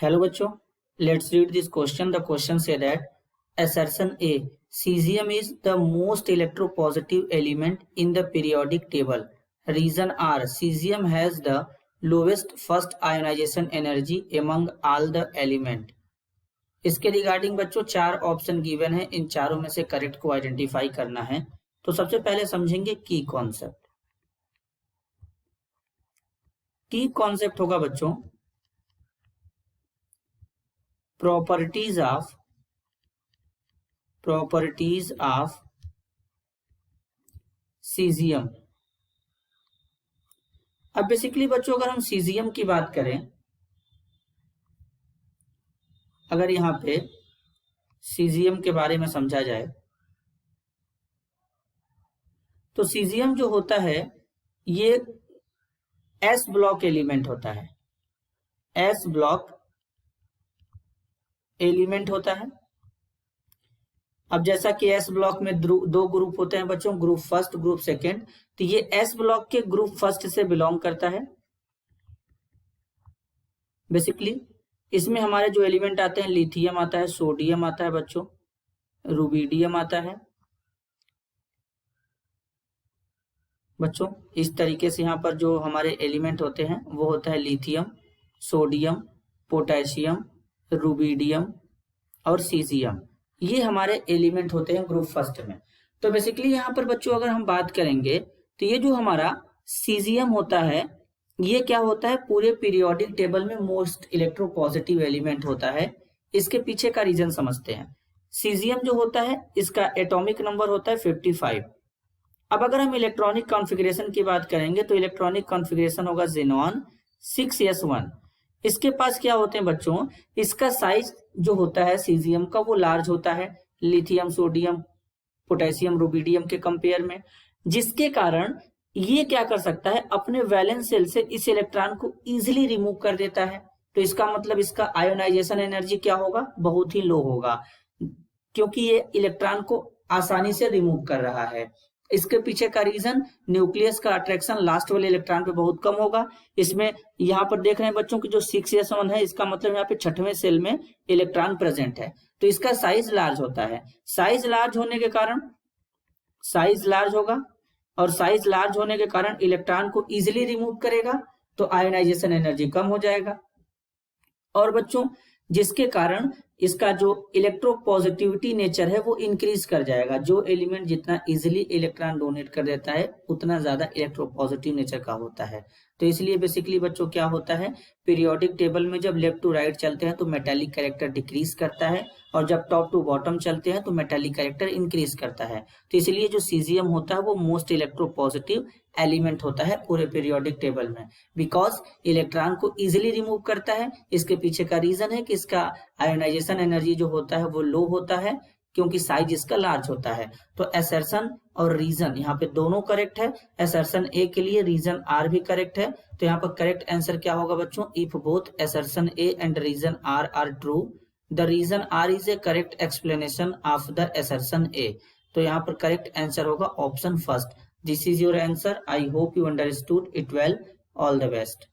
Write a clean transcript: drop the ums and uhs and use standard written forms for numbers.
Hello बच्चों, let's read this question. The question say that assertion A, cesium is the most electropositive element in the periodic table. Reason R, cesium has the lowest first ionization energy among all the element. इसके regarding बच्चों चार option given है, इन चारों में से correct को identify करना है। तो सबसे पहले समझेंगे की कॉन्सेप्ट। की कॉन्सेप्ट होगा बच्चों प्रॉपर्टीज ऑफ सीजियम। अब बेसिकली बच्चों अगर हम सीजियम की बात करें, अगर यहाँ पे सीजियम के बारे में समझा जाए तो सीजियम जो होता है ये एस ब्लॉक एलिमेंट होता है। एस ब्लॉक एलिमेंट होता है। अब जैसा कि एस ब्लॉक में दो ग्रुप होते हैं बच्चों, ग्रुप फर्स्ट ग्रुप सेकेंड, तो ये एस ब्लॉक के ग्रुप फर्स्ट से बिलोंग करता है। बेसिकली इसमें हमारे जो एलिमेंट आते हैं, लिथियम आता है, सोडियम आता है बच्चों, रुबिडियम आता है बच्चों। इस तरीके से यहाँ पर जो हमारे एलिमेंट होते हैं वो होता है लिथियम, सोडियम, पोटेशियम, रुबिडियम और सीजियम। ये हमारे एलिमेंट होते हैं ग्रुप फर्स्ट में। तो बेसिकली यहाँ पर बच्चों अगर हम बात करेंगे तो ये जो हमारा सीजियम होता है ये क्या होता है, पूरे पीरियोडिक टेबल में मोस्ट इलेक्ट्रोपॉजिटिव एलिमेंट होता है। इसके पीछे का रीजन समझते हैं। सीजियम जो होता है इसका एटॉमिक नंबर होता है 55। अब अगर हम इलेक्ट्रॉनिक कॉन्फ़िगरेशन की बात करेंगे तो इलेक्ट्रॉनिक कॉन्फ़िगरेशन होगा ज़ेनॉन 6s1। इसके पास क्या होते हैं बच्चों, इसका साइज जो होता है सीजियम का वो लार्ज होता है लिथियम, सोडियम, पोटेशियम, रुबिडियम के कंपेयर में, जिसके कारण ये क्या कर सकता है, अपने वैलेंस शेल से इस इलेक्ट्रॉन को इजीली रिमूव कर देता है। तो इसका मतलब इसका आयोनाइजेशन एनर्जी क्या होगा, बहुत ही लो होगा, क्योंकि ये इलेक्ट्रॉन को आसानी से रिमूव कर रहा है। इसके पीछे का रीजन न्यूक्लियस का अट्रैक्शन लास्ट वाले इलेक्ट्रॉन पे बहुत कम होगा। इसमें यहाँ पर देख रहे हैं बच्चों की जो 6s1 है, इसका मतलब यहाँ पे छठवें सेल में इलेक्ट्रॉन प्रेजेंट है, तो इसका साइज लार्ज होता है। साइज लार्ज होने के कारण साइज लार्ज होगा और साइज लार्ज होने के कारण इलेक्ट्रॉन को इजिली रिमूव करेगा, तो आयोनाइजेशन एनर्जी कम हो जाएगा। और बच्चों जिसके कारण इसका जो इलेक्ट्रोपॉजिटिविटी नेचर है वो इंक्रीज कर जाएगा। जो एलिमेंट जितना इजीली इलेक्ट्रॉन डोनेट कर देता है उतना ज्यादा इलेक्ट्रोपॉजिटिव नेचर का होता है। तो इसलिए बेसिकली बच्चों क्या होता है, पीरियोडिक टेबल में जब लेफ्ट टू राइट चलते हैं तो मेटालिक कैरेक्टर डिक्रीज करता है, और जब टॉप टू बॉटम चलते हैं तो मेटालिक कैरेक्टर इंक्रीज करता है। तो इसलिए जो सीजियम होता है वो मोस्ट इलेक्ट्रोपॉजिटिव एलिमेंट होता है पूरे पीरियोडिक टेबल में, बिकॉज इलेक्ट्रॉन को इजिली रिमूव करता है। इसके पीछे का रीजन है कि इसका आयोनाइजेशन एनर्जी जो होता है वो लो होता है, क्योंकि साइज इसका लार्ज होता है। तो असर्शन और रीजन यहाँ पे दोनों करेक्ट है। असर्शन ए के लिए रीजन आर भी करेक्ट है। तो यहाँ पर करेक्ट आंसर क्या होगा बच्चों, if both assertion A and reason R true, the reason R is a correct explanation of the assertion A. तो यहाँ पर करेक्ट आंसर होगा option first. This is your answer. I hope you understood it well. All the best.